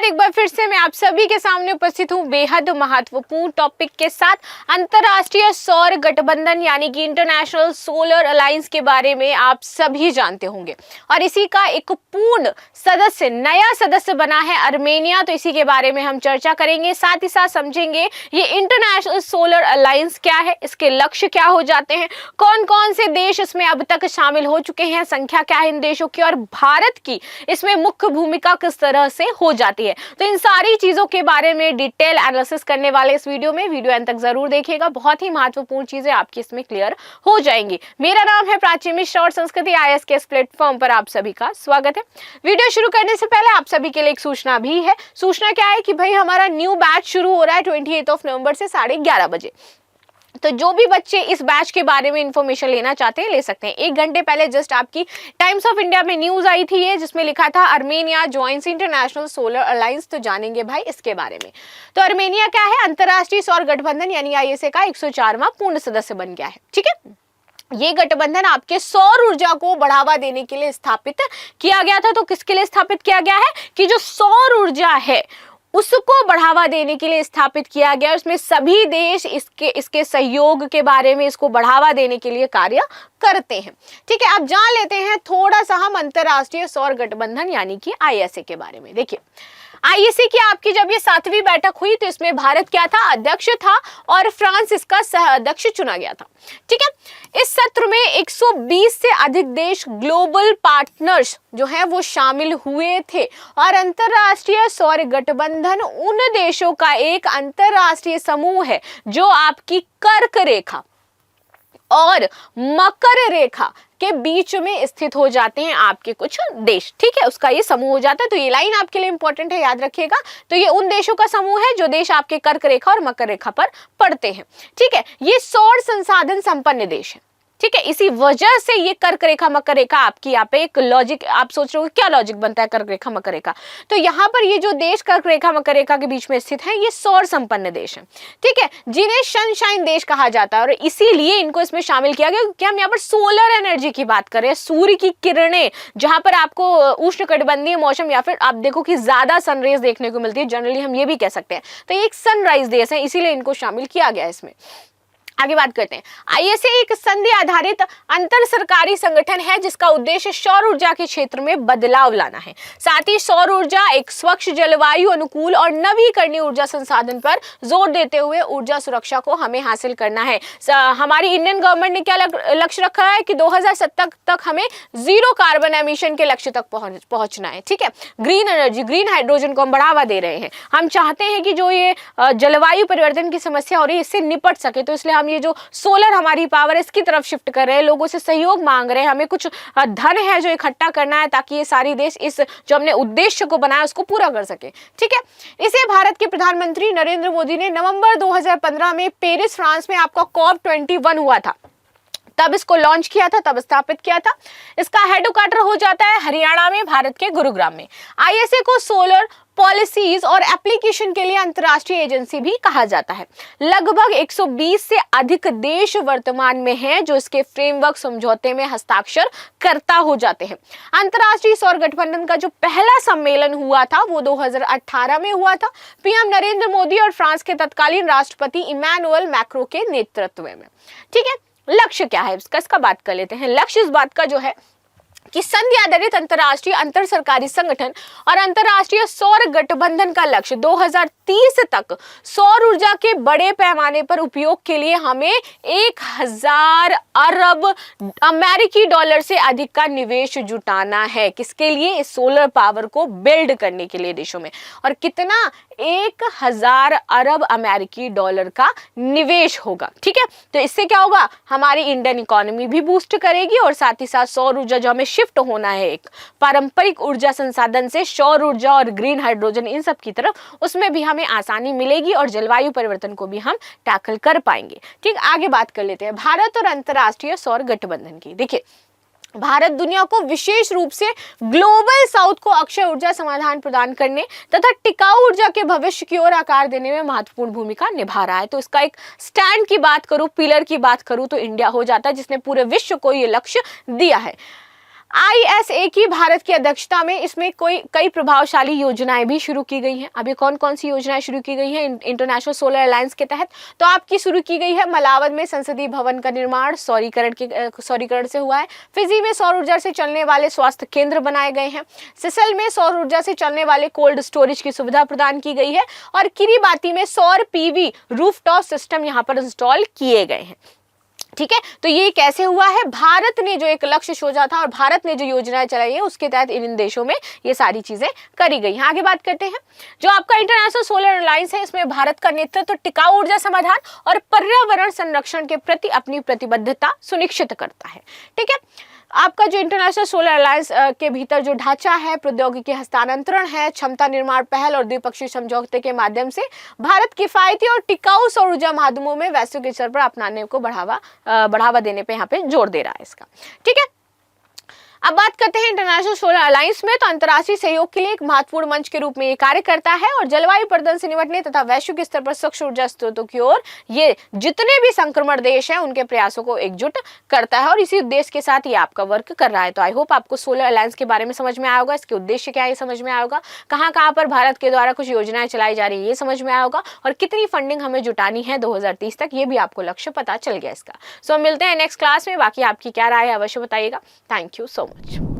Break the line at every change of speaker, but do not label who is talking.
नमस्कार, एक बार फिर से मैं आप सभी के सामने उपस्थित हूँ बेहद महत्वपूर्ण टॉपिक के साथ। अंतरराष्ट्रीय सौर गठबंधन यानी कि इंटरनेशनल सोलर अलायंस के बारे में आप सभी जानते होंगे और इसी का एक पूर्ण सदस्य, नया सदस्य बना है अर्मेनिया। तो इसी के बारे में हम चर्चा करेंगे, साथ ही साथ समझेंगे ये इंटरनेशनल सोलर अलायंस क्या है, इसके लक्ष्य क्या हो जाते हैं, कौन कौन से देश इसमें अब तक शामिल हो चुके हैं, संख्या क्या है इन देशों की और भारत की इसमें मुख्य भूमिका किस तरह से हो जाती है। तो इन सारी चीजों के बारे में डिटेल एनालिसिस करने वाले इस वीडियो में, वीडियो अंत तक जरूर देखिएगा। बहुत ही महत्वपूर्ण चीजें आपकी इसमें क्लियर हो जाएंगी। मेरा नाम है प्राची मिश्रा और संस्कृति आईएएस के इस प्लेटफॉर्म पर आप सभी का स्वागत है। वीडियो शुरू करने से पहले आप सभी के लिए एक सूचना भी है। सूचना क्या है कि भाई हमारा न्यू बैच शुरू हो रहा है 28 नवंबर से 11:30 बजे। तो जो भी बच्चे इस बैच के बारे में इंफॉर्मेशन लेना चाहते हैं ले सकते हैं। 1 घंटे पहले जस्ट आपकी टाइम्स ऑफ इंडिया में न्यूज आई थी ये, जिसमें लिखा था Armenia joins international solar alliance. तो जानेंगे भाई इसके बारे में। तो अर्मेनिया क्या है? अंतरराष्ट्रीय सौर गठबंधन यानी आईएसए का 104वां पूर्ण सदस्य बन गया है। ठीक है, ये गठबंधन आपके सौर ऊर्जा को बढ़ावा देने के लिए स्थापित किया गया था। तो किसके लिए स्थापित किया गया है? कि जो सौर ऊर्जा है उसको बढ़ावा देने के लिए स्थापित किया गया। उसमें सभी देश इसके सहयोग के बारे में, इसको बढ़ावा देने के लिए कार्य करते हैं। ठीक है, अब जान लेते हैं थोड़ा सा हम अंतरराष्ट्रीय सौर गठबंधन यानी कि आईएसए के बारे में। देखिए, आईएसए की आपकी जब ये 7वीं बैठक हुई तो इसमें भारत क्या था? अध्यक्ष था और फ्रांस इसका सह अध्यक्ष चुना गया था। ठीक है, इस सत्र में 120 से अधिक देश ग्लोबल पार्टनर्स जो है वो शामिल हुए थे और अंतरराष्ट्रीय सौर गठबंधन उन देशों का एक अंतरराष्ट्रीय समूह है जो आपकी कर्क रेखा और मकर रेखा के बीच में स्थित हो जाते हैं आपके कुछ देश। ठीक है, उसका ये समूह हो जाता है। तो ये लाइन आपके लिए इंपॉर्टेंट है, याद रखिएगा। तो ये उन देशों का समूह है जो देश आपके कर्क रेखा और मकर रेखा पर पड़ते हैं। ठीक है, ये सौर संसाधन संपन्न देश है। ठीक है, इसी वजह से ये कर्क रेखा मकर रेखा आपकी यहाँ पे एक लॉजिक, आप सोच रहे हो क्या लॉजिक बनता है कर्क रेखा मकर रेखा। तो यहाँ पर ये जो देश कर्क रेखा मकर रेखा के बीच में स्थित है ये सौर संपन्न देश है। ठीक है, जिन्हें सनशाइन देश कहा जाता है और इसीलिए इनको इसमें शामिल किया गया क्योंकि हम यहाँ पर सोलर एनर्जी की बात कर रहे हैं। सूर्य की किरणें जहां पर आपको उष्णकटिबंधीय मौसम या फिर आप देखो कि ज्यादा सनरेज देखने को मिलती है, जनरली हम ये भी कह सकते हैं। तो ये एक सनराइज देश है, इसीलिए इनको शामिल किया गया इसमें। आगे बात करते हैं। आईएसए एक संधि आधारित अंतर सरकारी संगठन है जिसका उद्देश्य सौर ऊर्जा के क्षेत्र में बदलाव लाना है। साथ ही सौर ऊर्जा एक स्वच्छ, जलवायु अनुकूल और नवीकरणीय ऊर्जा संसाधन पर जोर देते हुए ऊर्जा सुरक्षा को हमें हासिल करना है। हमारी इंडियन गवर्नमेंट ने क्या लक्ष्य रखा है कि 2070 तक हमें 0 कार्बन एमिशन के लक्ष्य तक पहुंचना है। ठीक है, ग्रीन एनर्जी, ग्रीन हाइड्रोजन को हम बढ़ावा दे रहे हैं। हम चाहते हैं कि जो ये जलवायु परिवर्तन की समस्या हो रही है इससे निपट सके। तो इसलिए ये जो सोलर हमारी पावर इसकी तरफ शिफ्ट कर रहे हैं, लोगों से सहयोग मांग रहे हैं, हमें कुछ धन है जो इकट्ठा करना है ताकि ये सारी देश इस जो हमने उद्देश्य को बनाया उसको पूरा कर सके। ठीक है, इसे भारत के प्रधानमंत्री नरेंद्र मोदी ने नवंबर 2015 में पेरिस फ्रांस में आपका COP21 हुआ था, तब इसको लॉन्च किया था, तब स्थापित किया था। इसका हेडक्वार्टर हो जाता है हरियाणा में, भारत के गुरुग्राम में। आईएसए को सोलर पॉलिसीज और एप्लीकेशन के लिए अंतर्राष्ट्रीय एजेंसी भी कहा जाता है। लगभग 120 से अधिक देश वर्तमान में हैं जो इसके फ्रेमवर्क समझौते में हस्ताक्षर करता हो जाते हैं। अंतर्राष्ट्रीय सौर गठबंधन का जो पहला सम्मेलन हुआ था वो 2018 में हुआ था, पीएम नरेंद्र मोदी और फ्रांस के तत्कालीन राष्ट्रपति इमैनुअल मैक्रों के नेतृत्व में। ठीक है, लक्ष्य क्या है इसका बात कर लेते हैं। लक्ष्य इस बात का जो है कि संधि आधारित अंतरराष्ट्रीय अंतर सरकारी संगठन और अंतरराष्ट्रीय सौर गठबंधन का लक्ष्य 2030 तक सौर ऊर्जा के बड़े पैमाने पर उपयोग के लिए हमें 1000 अरब अमेरिकी डॉलर से अधिक का निवेश जुटाना है। किसके लिए? इस सोलर पावर को बिल्ड करने के लिए देशों में। और कितना? 1000 अरब अमेरिकी डॉलर का निवेश होगा। ठीक है, तो इससे क्या होगा? हमारी इंडियन इकोनॉमी भी बूस्ट करेगी और साथ ही साथ सौर ऊर्जा जो हमें शिफ्ट होना है एक पारंपरिक ऊर्जा संसाधन से सौर ऊर्जा और ग्रीन हाइड्रोजन इन सब की तरफ, उसमें भी हमें आसानी मिलेगी और जलवायु परिवर्तन को भी हम टैकल कर पाएंगे। ठीक, आगे बात कर लेते हैं भारत और अंतरराष्ट्रीय सौर गठबंधन की। देखिए, भारत दुनिया को विशेष रूप से ग्लोबल साउथ को अक्षय ऊर्जा समाधान प्रदान करने तथा टिकाऊ ऊर्जा के भविष्य की ओर आकार देने में महत्वपूर्ण भूमिका निभा रहा है। तो इसका एक स्टैंड की बात करूं, पिलर की बात करूं तो इंडिया हो जाता है जिसने पूरे विश्व को ये लक्ष्य दिया है। ISA की भारत की अध्यक्षता में इसमें कई प्रभावशाली योजनाएं भी शुरू की गई हैं। अभी कौन कौन सी योजनाएं शुरू की गई हैं इंटरनेशनल सोलर अलायंस के तहत? तो आपकी शुरू की गई है मलावन में संसदीय भवन का निर्माण सौरीकरण से हुआ है। फिजी में सौर ऊर्जा से चलने वाले स्वास्थ्य केंद्र बनाए गए हैं। सिसल में सौर ऊर्जा से चलने वाले कोल्ड स्टोरेज की सुविधा प्रदान की गई है और किरीबाती में सौर PV रूफटॉप सिस्टम यहां पर इंस्टॉल किए गए हैं। ठीक है, तो ये कैसे हुआ है? भारत ने जो एक लक्ष्य सोचा था और भारत ने जो योजनाएं चलाई है उसके तहत इन देशों में ये सारी चीजें करी गई हैं। आगे बात करते हैं, जो आपका इंटरनेशनल सोलर अलायंस है इसमें भारत का नेतृत्व टिकाऊ ऊर्जा समाधान और पर्यावरण संरक्षण के प्रति अपनी प्रतिबद्धता सुनिश्चित करता है। ठीक है, आपका जो इंटरनेशनल सोलर अलायंस के भीतर जो ढांचा है, प्रौद्योगिकी हस्तांतरण है, क्षमता निर्माण पहल और द्विपक्षीय समझौते के माध्यम से भारत किफायती और टिकाऊ सौर ऊर्जा माध्यमों में वैश्विक स्तर पर अपनाने को बढ़ावा देने पे यहाँ पे जोर दे रहा है इसका। ठीक है, अब बात करते हैं इंटरनेशनल सोलर अलायंस में। तो अंतर्राष्ट्रीय सहयोग के लिए एक महत्वपूर्ण मंच के रूप में ये कार्य करता है और जलवायु परिवर्तन से निपटने तथा वैश्विक स्तर पर स्वच्छ ऊर्जा स्रोतों की ओर ये जितने भी संक्रमण देश हैं उनके प्रयासों को एकजुट करता है और इसी उद्देश्य के साथ ये आपका वर्क कर रहा है। तो आई होप आपको सोलर अलायंस के बारे में समझ में आया होगा, इसके उद्देश्य क्या है ये समझ में आया होगा, कहाँ पर भारत के द्वारा कुछ योजनाएं चलाई जा रही है ये समझ में आया होगा और कितनी फंडिंग हमें जुटानी है 2030 तक ये भी आपको लक्ष्य पता चल गया इसका। सो मिलते हैं नेक्स्ट क्लास में। बाकी आपकी क्या राय है अवश्य बताइएगा। Thank you so much.